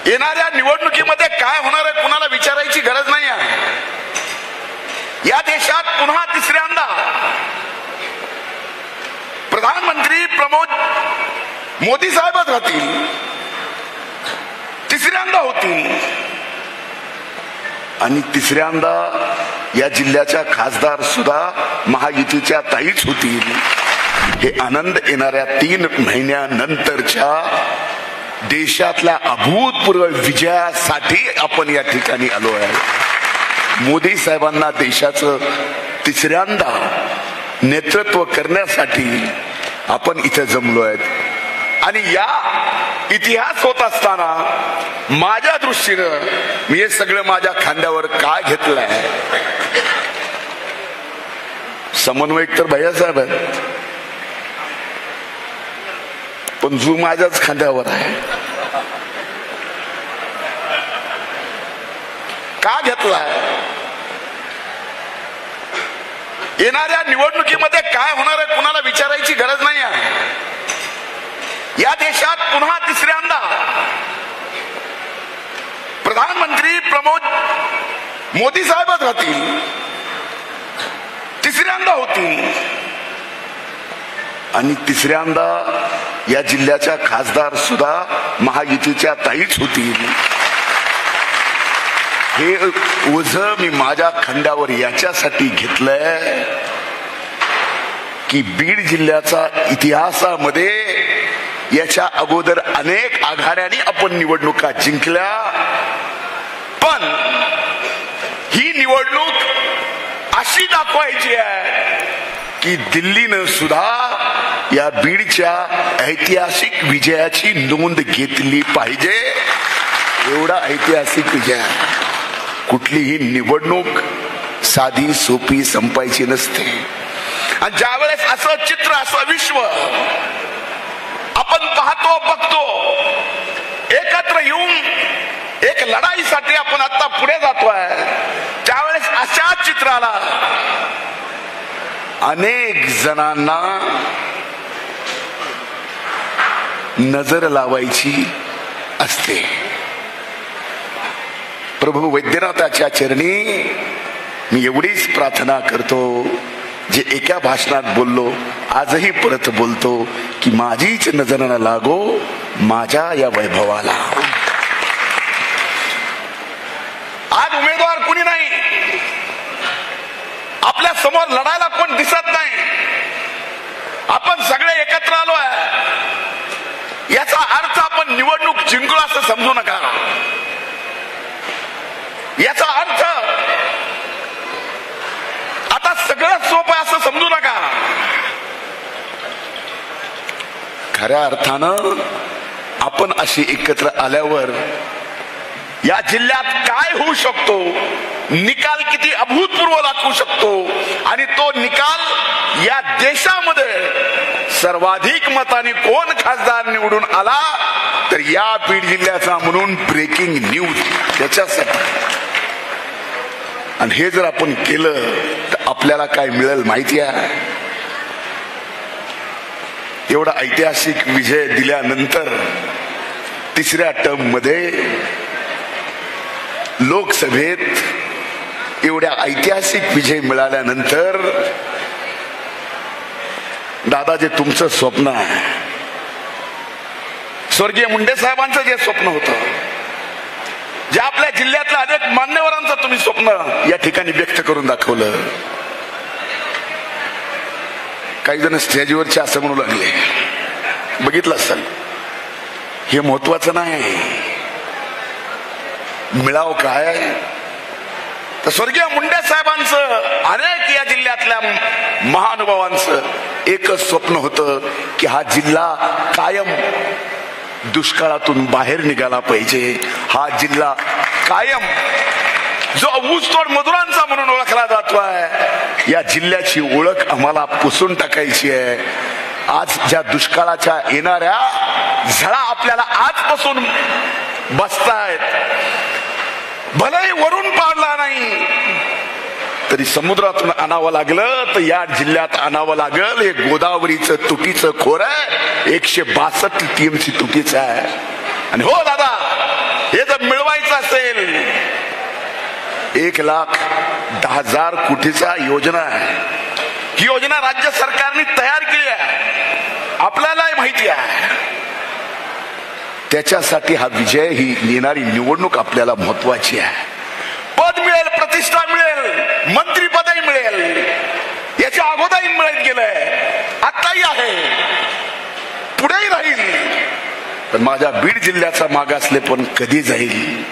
येणाऱ्या निवडणुकीमध्ये काय होणार आहे कुणाला विचारायची गरज नाही आहे. या देशात पुन्हा तिसऱ्यांदा प्रधानमंत्री प्रमोद मोदी साहेबच राहतील, तिसऱ्यांदा होतील आणि तिसऱ्यांदा या जिल्ह्याच्या खासदार सुद्धा महायुतीच्या ताईच होतील. हे आनंद येणाऱ्या 3 महिन्यानंतरच्या देशातल्या अभूतपूर्व विजयासाठी आपण या ठिकाणी आलो आहे. मोदी साहेबांना देशाचं तिसऱ्यांदा नेतृत्व करण्यासाठी आपण इथे जमलो आहेत आणि या इतिहास होत असताना माझ्या दृष्टीनं मी हे सगळं माझ्या खांद्यावर काय घेतलंय. समन्वयक तर भैयासाहेब आहेत, पण जू माझ्याच खांद्यावर आहे. का घेतलाय? येणाऱ्या निवडणुकीमध्ये काय होणार आहे कुणाला विचारायची गरज नाही आहे. या देशात पुन्हा तिसऱ्यांदा प्रधानमंत्री प्रमोद मोदी साहेबच राहतील, तिसऱ्यांदा होतील आणि तिसऱ्यांदा या जिल्ह्याच्या खासदार सुद्धा महायुतीच्या ताईच होतील. हे ओझं मी माझ्या खांद्यावर याच्यासाठी घेतलंय की बीड जिल्ह्याचा इतिहासामध्ये याच्या अगोदर अनेक आघाड्यांनी आपण निवडणुका जिंकल्या, पण ही निवडणूक अशी दाखवायची आहे की दिल्लीनं सुद्धा या बीडच्या ऐतिहासिक विजयाची नोंद घेतली पाहिजे. एवढा ऐतिहासिक विजय. कुठलीही निवडणूक साधी सोपी संपायची नसते आणि ज्यावेळेस असं चित्र असं विश्व आपण पाहतो बघतो, एकत्र येऊन एक लढाईसाठी आपण आता पुढे जातोय, त्यावेळेस अशा चित्राला अनेक जणांना नजर लावायची असते. प्रभू वैद्यनाथाच्या चरणी मी एवढीच प्रार्थना करतो, जे एका भाषणात बोललो आजही परत बोलतो की माझीच नजर न लागो माझ्या या वैभवाला. आज उमेदवार कुणी नाही, आपल्या समोर लढायला कोण दिसत नाही, आपण सगळे एकत्र आलो आहे. याचा अर्थ आपण निवडणूक जिंकलो असं समजू नका. याचा अर्थ आता सगळं सोपं असं समजू नका. खऱ्या अर्थानं आपण अशी एकत्र आल्यावर या जिल्ह्यात काय होऊ शकतो, निकाल किती अभूतपूर्व लागू शकतो आणि तो निकाल या देशामध्ये सर्वाधिक मताने कोण खासदार निवडून आला तर या बीड जिल्ह्याचा म्हणून ब्रेकिंग न्यूज त्याच्यासाठी. आणि हे जर आपण केलं तर आपल्याला काय मिळेल माहिती आहे. एवढा ऐतिहासिक विजय दिल्यानंतर तिसऱ्या टर्म मध्ये लोकसभेत एवढ्या ऐतिहासिक विजय मिळाल्यानंतर दादा जे तुमचं स्वप्न आहे, स्वर्गीय मुंडे साहेबांचं जे स्वप्न होतं, जे आपल्या जिल्ह्यातल्या अनेक मान्यवरांचं तुम्ही स्वप्न या ठिकाणी व्यक्त करून दाखवलं. काही जण स्टेजवरचे असं म्हणू लागले, बघितलं असेल, हे महत्वाचं नाही, मिळाव काय. तर स्वर्गीय मुंडे साहेबांचं अनेक या जिल्ह्यातल्या महानुभावांचं एकच स्वप्न होतं की हा जिल्हा कायम दुष्काळातून बाहेर निघाला पाहिजे. हा जिल्हा कायम जो ऊसतोड मजुरांचा म्हणून ओळखला जातोय, या जिल्ह्याची ओळख आम्हाला पुसून टाकायची आहे. आज ज्या दुष्काळाच्या येणाऱ्या झळा आपल्याला आजपासून बसतायत, भलेही वरून पाडला नाही तरी समुद्रातून आणावं लागलं तर या जिल्ह्यात आणावं लागल. हे गोदावरीचं तुटीचं खोर आहे, 162 TMC तुटीचं आहे. आणि हो दादा, हे मिळेल. 1,10,000 कोटीचा योजना आहे. ही योजना राज्य सरकारने तयार केली आहे, आपल्यालाही माहिती आहे. त्याच्यासाठी हा विजय, ही येणारी निवडणूक आपल्याला महत्वाची आहे. पद मिळेल, प्रतिष्ठा मिळेल, मंत्रीपदही मिळेल. याच्या अगोदरही मिळत गेलंय, आताही आहे, पुढेही राहील. पण माझ्या बीड जिल्ह्याचा मागासलेपण कधी जाईल?